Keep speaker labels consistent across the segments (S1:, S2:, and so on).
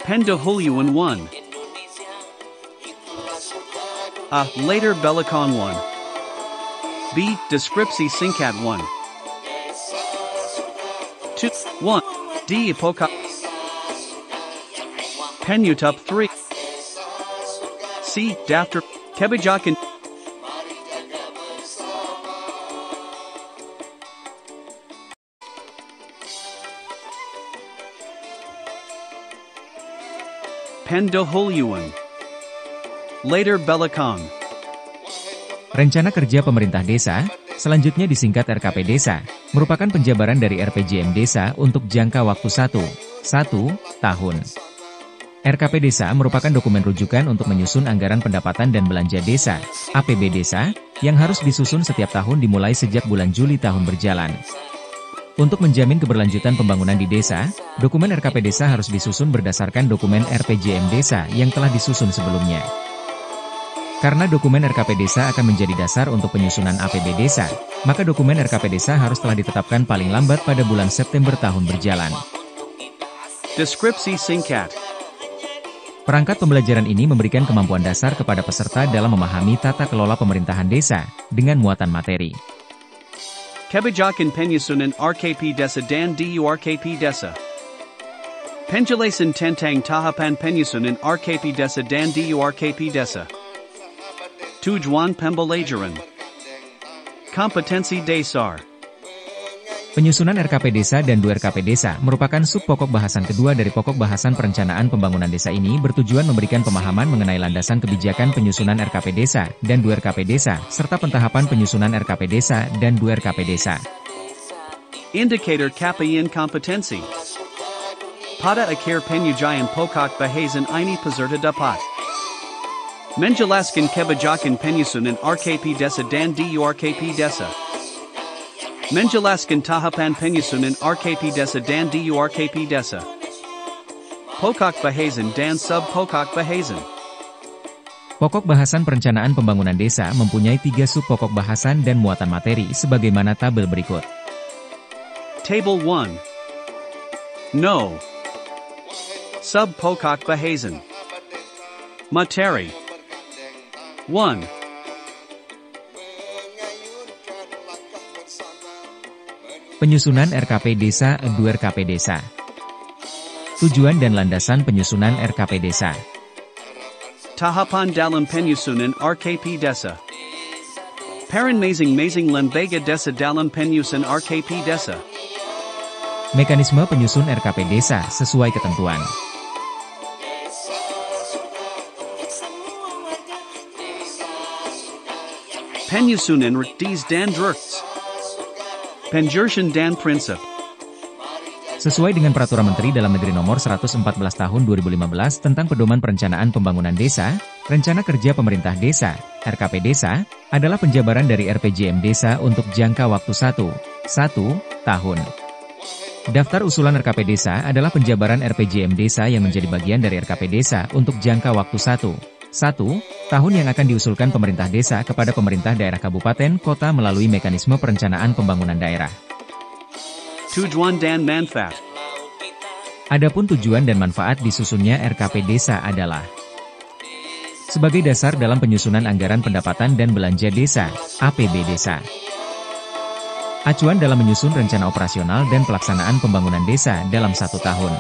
S1: Pendahuluan 1. A. Later Belakon 1. B. Deskripsi singkat 1. 2. 1. D. Ipoka Penutup 3. C. Daftar Kebijakan Pendahuluan Later Belakon.
S2: Rencana Kerja Pemerintah Desa, selanjutnya disingkat RKP Desa, merupakan penjabaran dari RPJM Desa untuk jangka waktu 1 tahun. RKP Desa merupakan dokumen rujukan untuk menyusun anggaran pendapatan dan belanja desa, APB Desa, yang harus disusun setiap tahun dimulai sejak bulan Juli tahun berjalan. Untuk menjamin keberlanjutan pembangunan di desa, dokumen RKP Desa harus disusun berdasarkan dokumen RPJM Desa yang telah disusun sebelumnya. Karena dokumen RKP Desa akan menjadi dasar untuk penyusunan APB Desa, maka dokumen RKP Desa harus telah ditetapkan paling lambat pada bulan September tahun berjalan.
S1: Deskripsi singkat.
S2: Perangkat pembelajaran ini memberikan kemampuan dasar kepada peserta dalam memahami tata kelola pemerintahan desa dengan muatan materi.
S1: Kebijakan penyusunan RKP Desa dan DURKP Desa. Penjelasan tentang tahapan penyusunan RKP Desa dan DURKP Desa. Tujuan pembelajaran. Kompetensi dasar.
S2: Penyusunan RKP Desa dan DURKP Desa merupakan sub pokok bahasan kedua dari pokok bahasan perencanaan pembangunan desa ini bertujuan memberikan pemahaman mengenai landasan kebijakan penyusunan RKP Desa dan DURKP Desa, serta pentahapan penyusunan RKP Desa dan DURKP Desa.
S1: Indikator capaian kompetensi. Pada akhir penyujian pokok bahasan ini peserta dapat menjelaskan kebijakan penyusunan RKP Desa dan DURKP Desa. Menjelaskan tahapan penyusunan RKP Desa dan DURKP Desa. Pokok bahasan dan sub-pokok bahasan.
S2: Pokok bahasan perencanaan pembangunan desa mempunyai 3 sub pokok bahasan dan muatan materi sebagaimana tabel berikut.
S1: Table 1. No. Sub-pokok bahasan. Materi. 1.
S2: Penyusunan RKP Desa, DURKP Desa. Tujuan dan landasan penyusunan RKP Desa.
S1: Tahapan dalam penyusunan RKP Desa. Peran masing-masing lembaga desa dalam penyusunan RKP Desa.
S2: Mekanisme penyusun RKP Desa sesuai ketentuan.
S1: Penyusunan RKDs dan DRKs. Penjelasan dan prinsip.
S2: Sesuai dengan Peraturan Menteri Dalam Negeri Nomor 114 Tahun 2015 tentang Pedoman Perencanaan Pembangunan Desa, Rencana Kerja Pemerintah Desa, RKP Desa, adalah penjabaran dari RPJM Desa untuk jangka waktu 1 tahun. Daftar usulan RKP Desa adalah penjabaran RPJM Desa yang menjadi bagian dari RKP Desa untuk jangka waktu 1 tahun yang akan diusulkan pemerintah desa kepada pemerintah daerah kabupaten kota melalui mekanisme perencanaan pembangunan daerah.
S1: Tujuan dan manfaat.
S2: Adapun tujuan dan manfaat disusunnya RKP Desa adalah sebagai dasar dalam penyusunan anggaran pendapatan dan belanja desa, APB Desa. Acuan dalam menyusun rencana operasional dan pelaksanaan pembangunan desa dalam 1 tahun.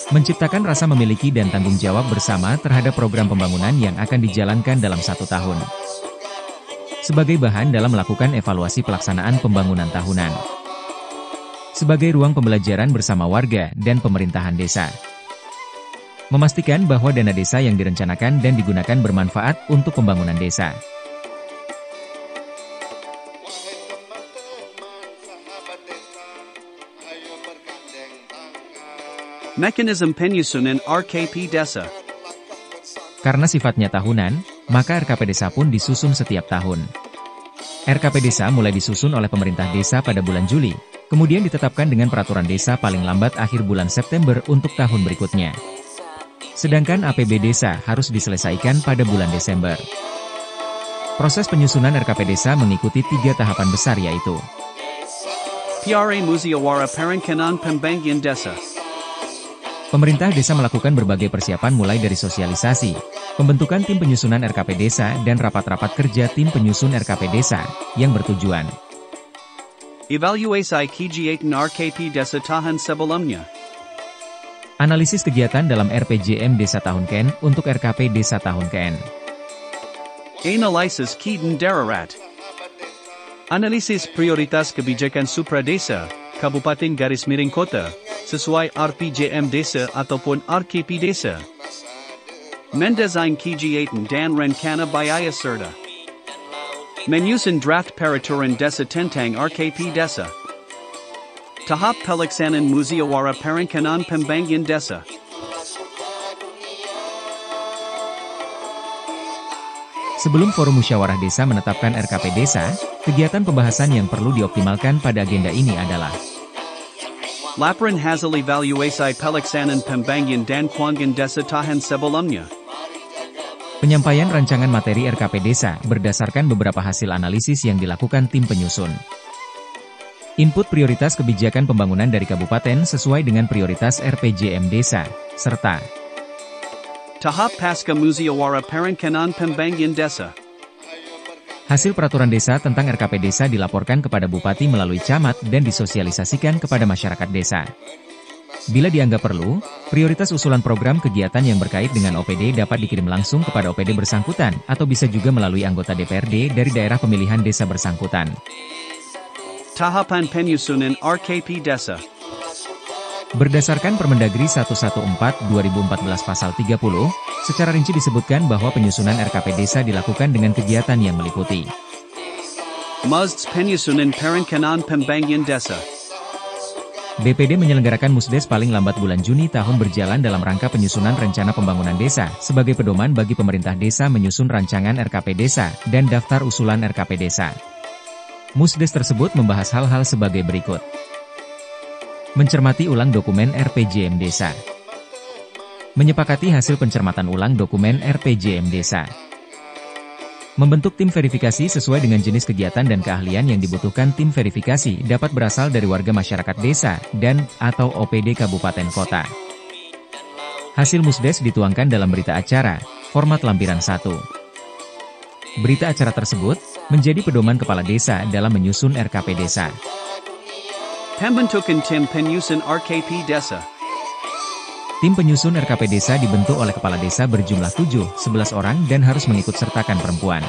S2: Menciptakan rasa memiliki dan tanggung jawab bersama terhadap program pembangunan yang akan dijalankan dalam 1 tahun. Sebagai bahan dalam melakukan evaluasi pelaksanaan pembangunan tahunan. Sebagai ruang pembelajaran bersama warga dan pemerintahan desa. Memastikan bahwa dana desa yang direncanakan dan digunakan bermanfaat untuk pembangunan desa.
S1: Mekanisme penyusunan RKP Desa.
S2: Karena sifatnya tahunan, maka RKP Desa pun disusun setiap tahun. RKP Desa mulai disusun oleh pemerintah desa pada bulan Juli, kemudian ditetapkan dengan peraturan desa paling lambat akhir bulan September untuk tahun berikutnya. Sedangkan APB Desa harus diselesaikan pada bulan Desember. Proses penyusunan RKP Desa mengikuti 3 tahapan besar yaitu
S1: PRA Muziawara Perencanaan Pembangunan Desa.
S2: Pemerintah desa melakukan berbagai persiapan mulai dari sosialisasi, pembentukan tim penyusunan RKP desa dan rapat-rapat kerja tim penyusun RKP desa, yang bertujuan
S1: Evaluasi kegiatan RKP desa tahun sebelumnya.
S2: analisis kegiatan dalam RPJM Desa Tahun KEN untuk RKP Desa Tahun KEN.
S1: Analisis kegiatan darurat. Analisis prioritas kebijakan supradesa, Kabupaten Garis Miring Kota, sesuai RPJM Desa ataupun RKP Desa. Mendesain kegiatan dan rencana biaya serta menyusun draft peraturan desa tentang RKP Desa. Tahap pelaksanaan musyawarah perencanaan pembangunan desa.
S2: Sebelum forum musyawarah desa menetapkan RKP desa, kegiatan pembahasan yang perlu dioptimalkan pada agenda ini adalah
S1: Laporan hasil evaluasi pelaksanaan pembangunan dan keuangan desa tahun sebelumnya.
S2: penyampaian rancangan materi RKP desa berdasarkan beberapa hasil analisis yang dilakukan tim penyusun. Input prioritas kebijakan pembangunan dari kabupaten sesuai dengan prioritas RPJM desa, serta
S1: Tahap pasca musyawarah perencanaan pembangunan desa.
S2: hasil peraturan desa tentang RKP desa dilaporkan kepada bupati melalui camat dan disosialisasikan kepada masyarakat desa. Bila dianggap perlu, prioritas usulan program kegiatan yang berkait dengan OPD dapat dikirim langsung kepada OPD bersangkutan atau bisa juga melalui anggota DPRD dari daerah pemilihan desa bersangkutan.
S1: Tahapan penyusunan RKP desa.
S2: Berdasarkan Permendagri 114/2014 Pasal 30, secara rinci disebutkan bahwa penyusunan RKP desa dilakukan dengan kegiatan yang meliputi
S1: Musdes penyusunan perencanaan pembangunan desa.
S2: BPD menyelenggarakan Musdes paling lambat bulan Juni tahun berjalan dalam rangka penyusunan rencana pembangunan desa sebagai pedoman bagi pemerintah desa menyusun rancangan RKP desa dan daftar usulan RKP desa. Musdes tersebut membahas hal-hal sebagai berikut. Mencermati ulang dokumen RPJM desa. Menyepakati hasil pencermatan ulang dokumen RPJM desa. Membentuk tim verifikasi sesuai dengan jenis kegiatan dan keahlian yang dibutuhkan. Tim verifikasi dapat berasal dari warga masyarakat desa dan atau OPD kabupaten kota. Hasil Musdes dituangkan dalam berita acara, format lampiran 1. Berita acara tersebut menjadi pedoman kepala desa dalam menyusun RKP desa.
S1: Pembentukan tim penyusun RKP desa.
S2: Tim penyusun RKP desa dibentuk oleh kepala desa berjumlah 7-11 orang dan harus mengikut sertakan perempuan.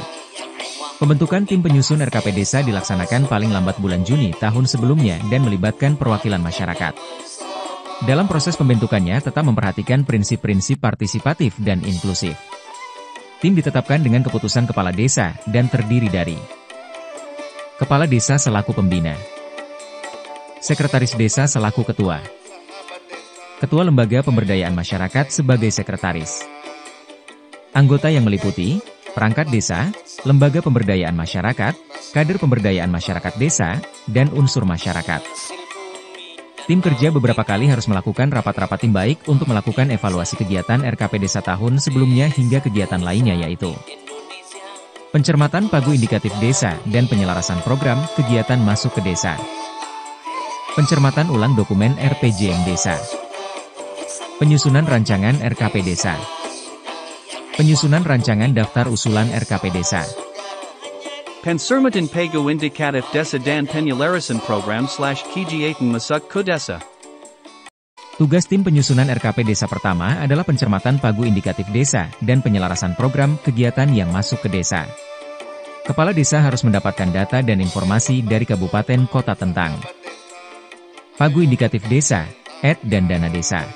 S2: Pembentukan tim penyusun RKP desa dilaksanakan paling lambat bulan Juni tahun sebelumnya dan melibatkan perwakilan masyarakat. Dalam proses pembentukannya tetap memperhatikan prinsip-prinsip partisipatif dan inklusif. Tim ditetapkan dengan keputusan kepala desa dan terdiri dari Kepala Desa selaku pembina, Sekretaris Desa selaku ketua, Ketua Lembaga Pemberdayaan Masyarakat sebagai sekretaris. Anggota yang meliputi perangkat desa, lembaga pemberdayaan masyarakat, kader pemberdayaan masyarakat desa, dan unsur masyarakat. Tim kerja beberapa kali harus melakukan rapat-rapat tim baik untuk melakukan evaluasi kegiatan RKP desa tahun sebelumnya hingga kegiatan lainnya yaitu pencermatan pagu indikatif desa dan penyelarasan program kegiatan masuk ke desa. Pencermatan ulang dokumen RPJM desa. Penyusunan rancangan RKP desa. Penyusunan rancangan daftar usulan RKP desa.
S1: Pencermatan pagu indikatif desa dan penyelarasan program kegiatan masuk ke desa.
S2: Tugas tim penyusunan RKP desa pertama adalah pencermatan pagu indikatif desa dan penyelarasan program kegiatan yang masuk ke desa. Kepala desa harus mendapatkan data dan informasi dari kabupaten kota tentang pagu indikatif desa, dan dana desa.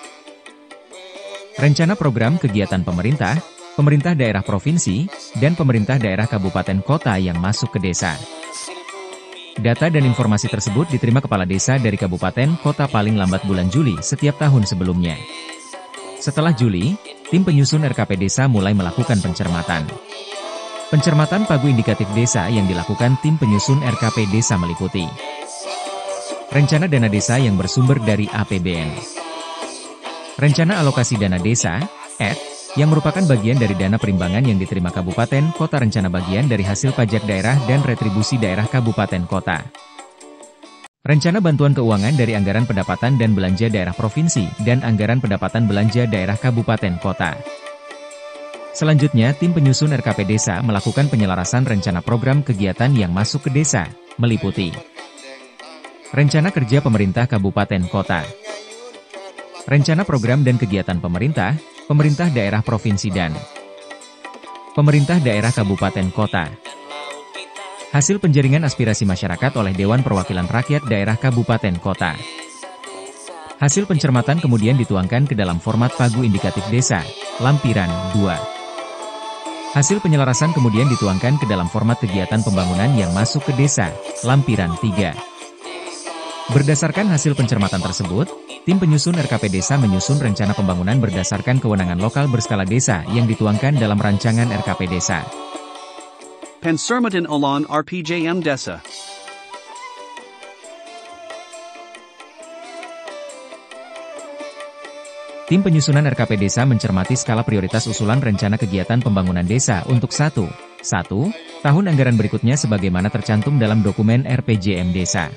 S2: Rencana program kegiatan pemerintah, pemerintah daerah provinsi, dan pemerintah daerah kabupaten kota yang masuk ke desa. Data dan informasi tersebut diterima kepala desa dari kabupaten kota paling lambat bulan Juli setiap tahun sebelumnya. Setelah Juli, tim penyusun RKP desa mulai melakukan pencermatan. Pencermatan pagu indikatif desa yang dilakukan tim penyusun RKP desa meliputi rencana dana desa yang bersumber dari APBN, rencana alokasi dana desa, yang merupakan bagian dari dana perimbangan yang diterima kabupaten kota, rencana bagian dari hasil pajak daerah dan retribusi daerah kabupaten kota. Rencana bantuan keuangan dari anggaran pendapatan dan belanja daerah provinsi dan anggaran pendapatan belanja daerah kabupaten kota. Selanjutnya, tim penyusun RKP Desa melakukan penyelarasan rencana program kegiatan yang masuk ke desa, meliputi rencana kerja pemerintah kabupaten kota, rencana program dan kegiatan pemerintah daerah provinsi dan pemerintah daerah kabupaten kota. Hasil penjaringan aspirasi masyarakat oleh Dewan Perwakilan Rakyat Daerah Kabupaten Kota. Hasil pencermatan kemudian dituangkan ke dalam format pagu indikatif desa, lampiran 2. Hasil penyelarasan kemudian dituangkan ke dalam format kegiatan pembangunan yang masuk ke desa, lampiran 3. Berdasarkan hasil pencermatan tersebut, tim penyusun RKP Desa menyusun rencana pembangunan berdasarkan kewenangan lokal berskala desa yang dituangkan dalam rancangan RKP Desa.
S1: Pencermatan Ulang RPJM Desa.
S2: Tim penyusunan RKP Desa mencermati skala prioritas usulan rencana kegiatan pembangunan desa untuk 1. Tahun anggaran berikutnya sebagaimana tercantum dalam dokumen RPJM Desa.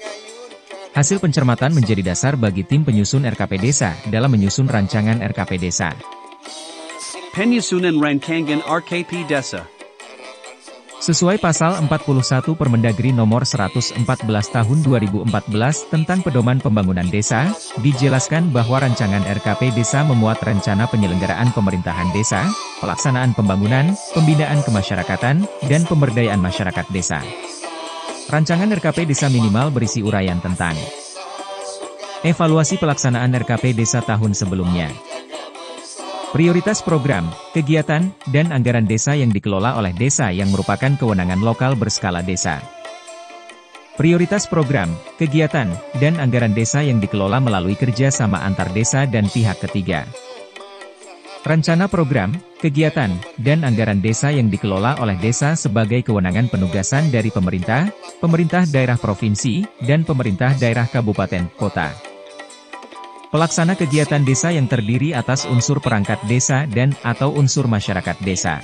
S2: Hasil pencermatan menjadi dasar bagi tim penyusun RKP Desa dalam menyusun rancangan RKP Desa.
S1: Penyusunan Rancangan RKP Desa.
S2: Sesuai pasal 41 Permendagri nomor 114 tahun 2014 tentang pedoman pembangunan desa, dijelaskan bahwa rancangan RKP Desa memuat rencana penyelenggaraan pemerintahan desa, pelaksanaan pembangunan, pembinaan kemasyarakatan, dan pemberdayaan masyarakat desa. Rancangan RKP Desa minimal berisi uraian tentang evaluasi pelaksanaan RKP Desa tahun sebelumnya, prioritas program, kegiatan, dan anggaran desa yang dikelola oleh desa yang merupakan kewenangan lokal berskala desa. Prioritas program, kegiatan, dan anggaran desa yang dikelola melalui kerja sama antar desa dan pihak ketiga. Rencana program, kegiatan, dan anggaran desa yang dikelola oleh desa sebagai kewenangan penugasan dari pemerintah daerah provinsi, dan pemerintah daerah kabupaten kota. Pelaksana kegiatan desa yang terdiri atas unsur perangkat desa dan/atau unsur masyarakat desa.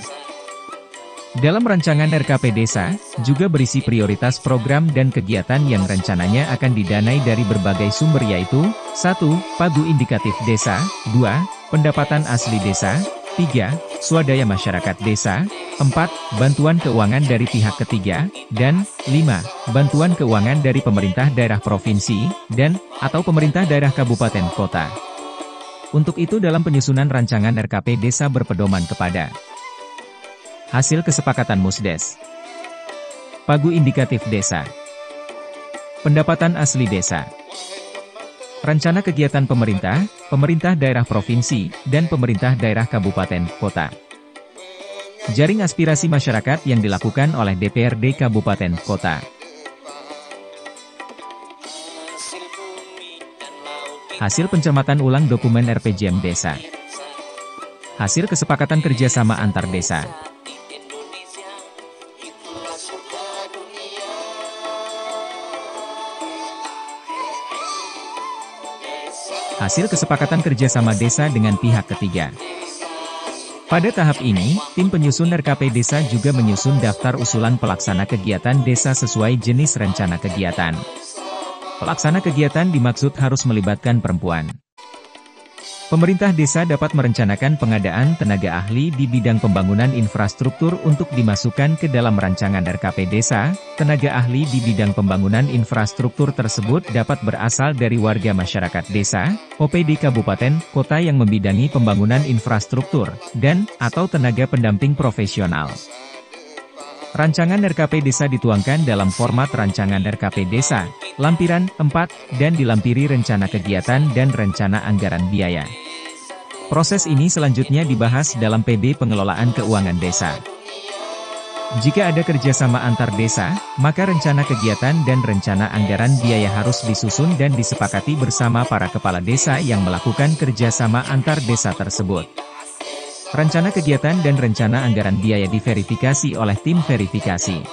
S2: Dalam rancangan RKP Desa, juga berisi prioritas program dan kegiatan yang rencananya akan didanai dari berbagai sumber yaitu, 1. Pagu indikatif desa, 2. Pendapatan asli desa, 3. Swadaya masyarakat desa, 4. Bantuan keuangan dari pihak ketiga, dan 5. Bantuan keuangan dari pemerintah daerah provinsi, dan/atau pemerintah daerah kabupaten kota. Untuk itu dalam penyusunan rancangan RKP Desa berpedoman kepada hasil kesepakatan Musdes, pagu indikatif desa, pendapatan asli desa, rencana kegiatan pemerintah daerah provinsi, dan pemerintah daerah kabupaten kota. Jaring aspirasi masyarakat yang dilakukan oleh DPRD kabupaten kota. Hasil pencermatan ulang dokumen RPJM Desa. Hasil kesepakatan kerjasama antar desa. Hasil kesepakatan kerjasama desa dengan pihak ketiga. Pada tahap ini, tim penyusun RKP Desa juga menyusun daftar usulan pelaksana kegiatan desa sesuai jenis rencana kegiatan. Pelaksana kegiatan dimaksud harus melibatkan perempuan. Pemerintah desa dapat merencanakan pengadaan tenaga ahli di bidang pembangunan infrastruktur untuk dimasukkan ke dalam rancangan RKP Desa. Tenaga ahli di bidang pembangunan infrastruktur tersebut dapat berasal dari warga masyarakat desa, OPD kabupaten, kota yang membidangi pembangunan infrastruktur, dan/atau tenaga pendamping profesional. Rancangan RKP Desa dituangkan dalam format rancangan RKP Desa, lampiran 4, dan dilampiri rencana kegiatan dan rencana anggaran biaya. Proses ini selanjutnya dibahas dalam PB Pengelolaan Keuangan Desa. Jika ada kerjasama antar desa, maka rencana kegiatan dan rencana anggaran biaya harus disusun dan disepakati bersama para kepala desa yang melakukan kerjasama antar desa tersebut. Rencana kegiatan dan rencana anggaran biaya diverifikasi oleh tim verifikasi.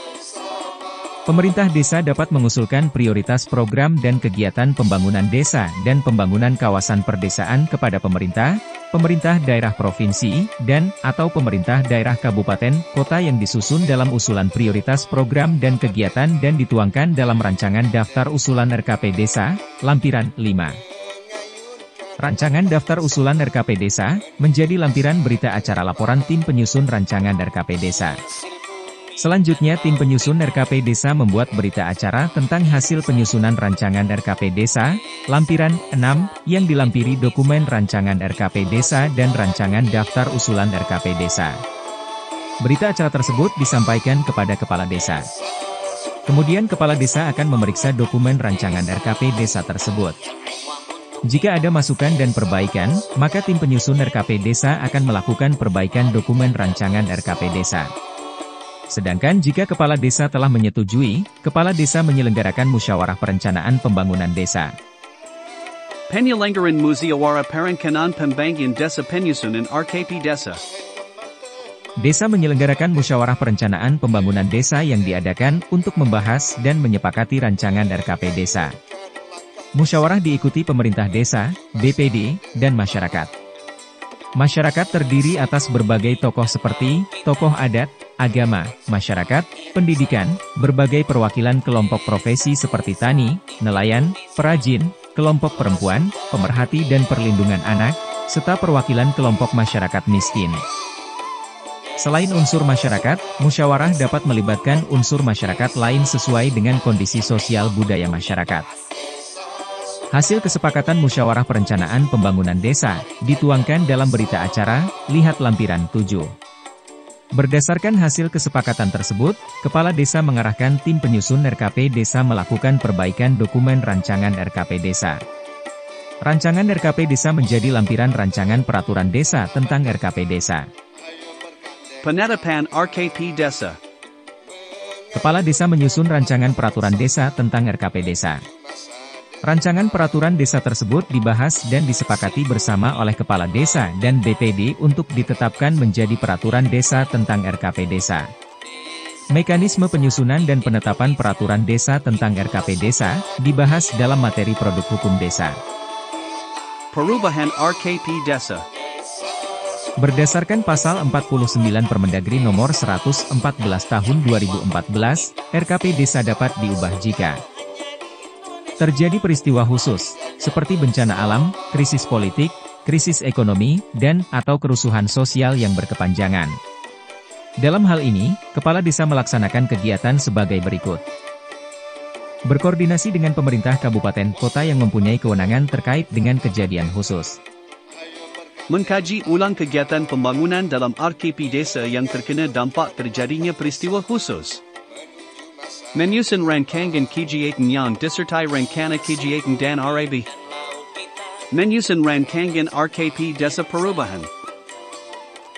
S2: Pemerintah desa dapat mengusulkan prioritas program dan kegiatan pembangunan desa dan pembangunan kawasan perdesaan kepada pemerintah pemerintah daerah provinsi, dan atau pemerintah daerah kabupaten, kota yang disusun dalam usulan prioritas program dan kegiatan dan dituangkan dalam rancangan daftar usulan RKP Desa, lampiran 5. Rancangan daftar usulan RKP Desa, menjadi lampiran berita acara laporan tim penyusun rancangan RKP Desa. Selanjutnya tim penyusun RKP Desa membuat berita acara tentang hasil penyusunan rancangan RKP Desa, lampiran 6, yang dilampiri dokumen rancangan RKP Desa dan rancangan daftar usulan RKP Desa. Berita acara tersebut disampaikan kepada Kepala Desa. Kemudian Kepala Desa akan memeriksa dokumen rancangan RKP Desa tersebut. Jika ada masukan dan perbaikan, maka tim penyusun RKP Desa akan melakukan perbaikan dokumen rancangan RKP Desa. Sedangkan jika Kepala Desa telah menyetujui, Kepala Desa menyelenggarakan musyawarah perencanaan pembangunan desa.
S1: Penyelenggaraan Musyawarah Perencanaan Pembangunan Desa Penyusunan RKP Desa.
S2: Desa menyelenggarakan musyawarah perencanaan pembangunan desa yang diadakan untuk membahas dan menyepakati rancangan RKP Desa. Musyawarah diikuti pemerintah desa, BPD, dan masyarakat. Masyarakat terdiri atas berbagai tokoh seperti, tokoh adat, agama, masyarakat, pendidikan, berbagai perwakilan kelompok profesi seperti tani, nelayan, perajin, kelompok perempuan, pemerhati dan perlindungan anak, serta perwakilan kelompok masyarakat miskin. Selain unsur masyarakat, musyawarah dapat melibatkan unsur masyarakat lain sesuai dengan kondisi sosial budaya masyarakat. Hasil kesepakatan musyawarah perencanaan pembangunan desa, dituangkan dalam berita acara, lihat lampiran 7. Berdasarkan hasil kesepakatan tersebut, Kepala Desa mengarahkan tim penyusun RKP Desa melakukan perbaikan dokumen rancangan RKP Desa. Rancangan RKP Desa menjadi lampiran rancangan peraturan desa tentang RKP Desa.
S1: Penetapan RKP Desa.
S2: Kepala Desa menyusun rancangan peraturan desa tentang RKP Desa. Rancangan peraturan desa tersebut dibahas dan disepakati bersama oleh Kepala Desa dan BPD untuk ditetapkan menjadi peraturan desa tentang RKP Desa. Mekanisme penyusunan dan penetapan peraturan desa tentang RKP Desa, dibahas dalam materi produk hukum desa.
S1: Perubahan RKP Desa.
S2: Berdasarkan pasal 49 Permendagri nomor 114 tahun 2014, RKP Desa dapat diubah jika terjadi peristiwa khusus, seperti bencana alam, krisis politik, krisis ekonomi, dan atau kerusuhan sosial yang berkepanjangan. Dalam hal ini, Kepala Desa melaksanakan kegiatan sebagai berikut. Berkoordinasi dengan pemerintah kabupaten kota yang mempunyai kewenangan terkait dengan kejadian khusus.
S1: Mengkaji ulang kegiatan pembangunan dalam RKP Desa yang terkena dampak terjadinya peristiwa khusus. Menyusun rancangan kegiatan yang disertai rencana kegiatan dan RAB. Menyusun rancangan RKP Desa Perubahan.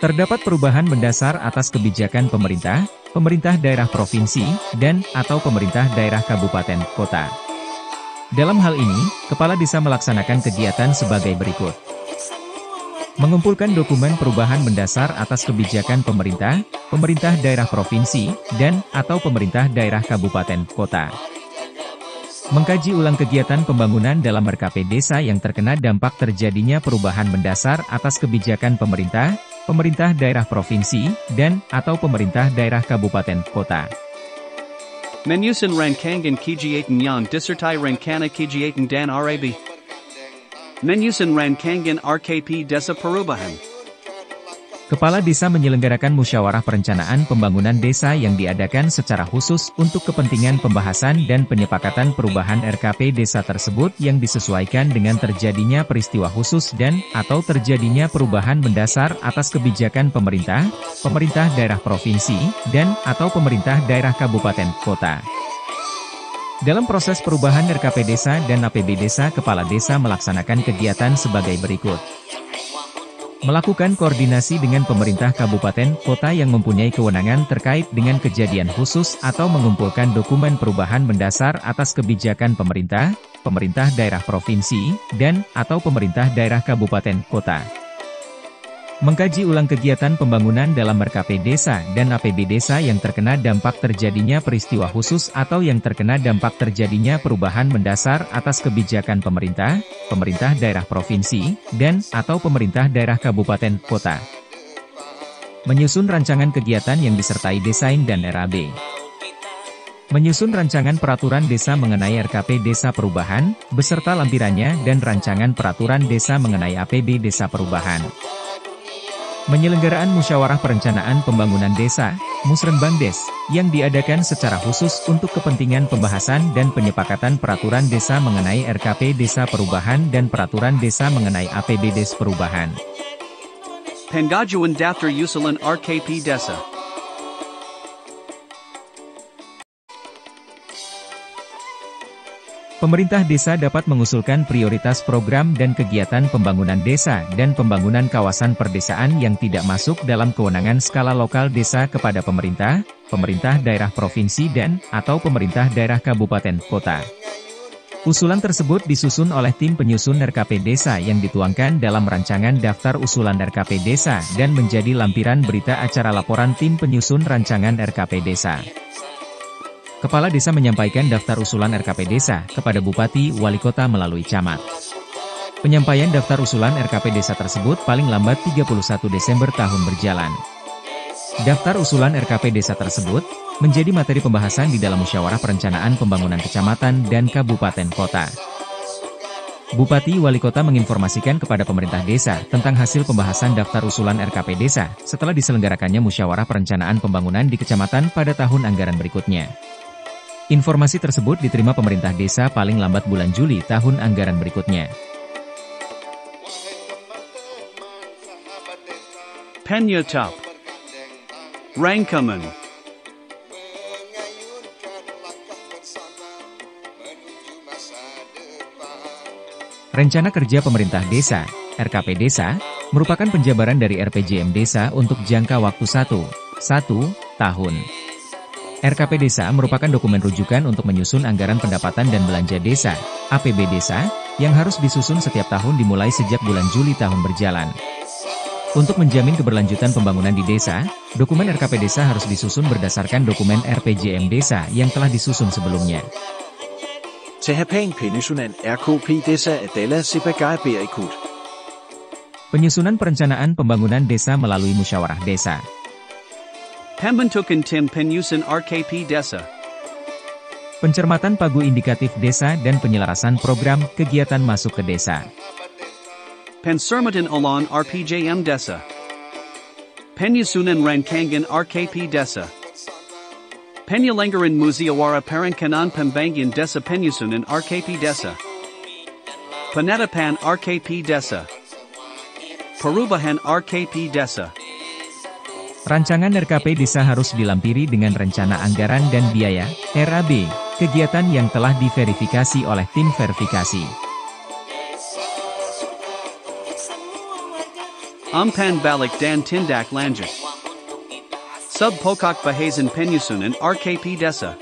S2: Terdapat perubahan mendasar atas kebijakan pemerintah, pemerintah daerah provinsi, dan atau pemerintah daerah kabupaten kota. Dalam hal ini, Kepala Desa melaksanakan kegiatan sebagai berikut. Mengumpulkan dokumen perubahan mendasar atas kebijakan pemerintah, pemerintah daerah provinsi, dan atau pemerintah daerah kabupaten kota. Mengkaji ulang kegiatan pembangunan dalam RKP Desa yang terkena dampak terjadinya perubahan mendasar atas kebijakan pemerintah, pemerintah daerah provinsi, dan atau pemerintah daerah kabupaten kota.
S1: Menyusun rancangan kegiatan yang disertai rencana kegiatan dan RAB. Menyusun rancangan RKP Desa Perubahan. Kepala Desa menyelenggarakan musyawarah perencanaan pembangunan desa yang diadakan secara khusus untuk kepentingan pembahasan dan penyepakatan perubahan RKP Desa tersebut yang disesuaikan dengan terjadinya peristiwa khusus dan atau terjadinya perubahan mendasar atas kebijakan pemerintah, pemerintah daerah provinsi, dan atau pemerintah daerah kabupaten kota. Dalam proses perubahan RKP Desa dan APB Desa, Kepala Desa melaksanakan kegiatan sebagai berikut. Melakukan koordinasi dengan pemerintah kabupaten kota yang mempunyai kewenangan terkait dengan kejadian khusus atau mengumpulkan dokumen perubahan mendasar atas kebijakan pemerintah, pemerintah daerah provinsi, dan atau pemerintah daerah kabupaten kota.
S2: Mengkaji ulang kegiatan pembangunan dalam RKP Desa dan APB Desa yang terkena dampak terjadinya peristiwa khusus atau yang terkena dampak terjadinya perubahan mendasar atas kebijakan pemerintah, pemerintah daerah provinsi, dan atau pemerintah daerah kabupaten, kota. Menyusun rancangan kegiatan yang disertai desain dan RAB. Menyusun rancangan peraturan desa mengenai RKP Desa Perubahan, beserta lampirannya dan rancangan peraturan desa mengenai APB Desa Perubahan. Penyelenggaraan musyawarah perencanaan pembangunan desa, Musrenbangdes, yang diadakan secara khusus untuk kepentingan pembahasan dan penyepakatan peraturan desa mengenai RKP Desa Perubahan dan peraturan desa mengenai APB Desa Perubahan.
S1: Penggajuan Daftar Usulan RKP Desa.
S2: Pemerintah desa dapat mengusulkan prioritas program dan kegiatan pembangunan desa dan pembangunan kawasan perdesaan yang tidak masuk dalam kewenangan skala lokal desa kepada pemerintah, pemerintah daerah provinsi dan, atau pemerintah daerah kabupaten, kota. Usulan tersebut disusun oleh tim penyusun RKP Desa yang dituangkan dalam rancangan daftar usulan RKP Desa dan menjadi lampiran berita acara laporan tim penyusun rancangan RKP Desa. Kepala Desa menyampaikan daftar usulan RKP Desa kepada Bupati Wali Kota melalui camat. Penyampaian daftar usulan RKP Desa tersebut paling lambat 31 Desember tahun berjalan. Daftar usulan RKP Desa tersebut menjadi materi pembahasan di dalam musyawarah perencanaan pembangunan kecamatan dan kabupaten kota. Bupati Wali Kota menginformasikan kepada pemerintah desa tentang hasil pembahasan daftar usulan RKP Desa setelah diselenggarakannya musyawarah perencanaan pembangunan di kecamatan pada tahun anggaran berikutnya. Informasi tersebut diterima pemerintah desa paling lambat bulan Juli tahun anggaran berikutnya.
S1: Penyetop Rangkuman.
S2: Rencana Kerja Pemerintah Desa, RKP Desa, merupakan penjabaran dari RPJM Desa untuk jangka waktu 1 tahun. RKP Desa merupakan dokumen rujukan untuk menyusun anggaran pendapatan dan belanja desa, APB Desa, yang harus disusun setiap tahun dimulai sejak bulan Juli tahun berjalan. Untuk menjamin keberlanjutan pembangunan di desa, dokumen RKP Desa harus disusun berdasarkan dokumen RPJM Desa yang telah disusun sebelumnya.
S3: Penyusunan RKP Desa adalah sebagai berikut.
S2: Penyusunan perencanaan pembangunan desa melalui musyawarah desa.
S1: Pembentukan Tim Penyusun RKP Desa.
S2: Pencermatan pagu indikatif desa dan penyelarasan program kegiatan masuk ke desa.
S1: Pencermatan Ulan RPJM Desa. Penyusunan Rancangan RKP Desa. Penyelenggaraan Musyawarah Perencanaan Pembangunan Desa Penyusunan RKP Desa. Penetapan RKP Desa. Perubahan RKP Desa.
S2: Rancangan RKP Desa harus dilampiri dengan rencana anggaran dan biaya, RAB, kegiatan yang telah diverifikasi oleh tim verifikasi.
S1: Umpan balik dan tindak lanjut. Subpokok bahasan penyusunan RKP Desa.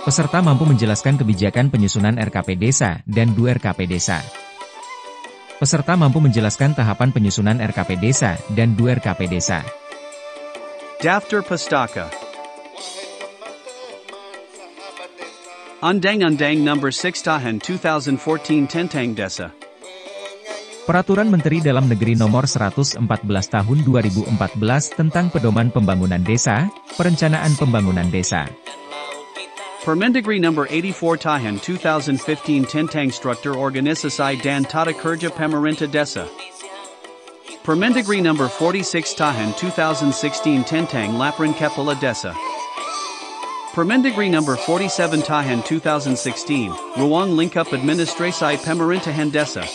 S2: Peserta mampu menjelaskan kebijakan penyusunan RKP Desa dan 2 RKP Desa. Peserta mampu menjelaskan tahapan penyusunan RKP Desa dan 2 RKP Desa.
S1: Daftar Pustaka. Undang-Undang Nomor 6 Tahun 2014 tentang Desa.
S2: Peraturan Menteri Dalam Negeri Nomor 114 Tahun 2014 tentang Pedoman Pembangunan Desa, Perencanaan Pembangunan Desa.
S1: Permendagri Number 84 Tahun 2015 tentang Struktur Organisasi dan Tata Kerja Pemerintah Desa. Permendagri Number 46 Tahun 2016 tentang Laporan Kepala Desa. Permendagri Number 47 Tahun 2016, Ruang Lingkup Administrasi Pemerintahan Desa.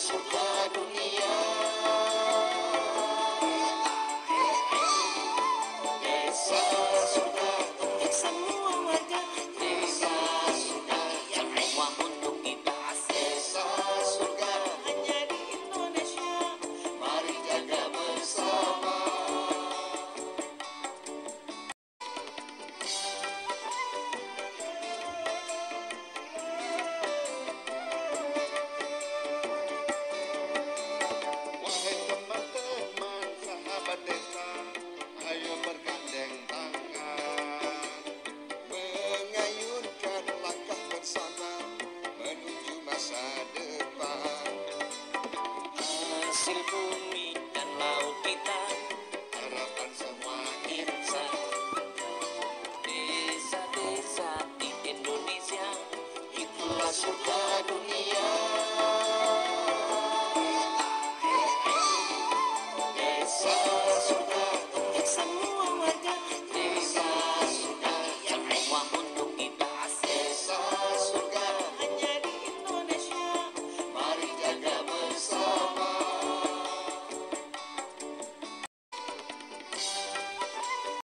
S4: surga dunia. Desa surga untuk semua warga. Desa surga yang semua untuk kita. Desa surga hanya di Indonesia. Mari jaga bersama. Wahai teman-teman sahabat desa, ayo bergandeng tangan, mengayunkan langkah bersama menuju masa depan. Hasil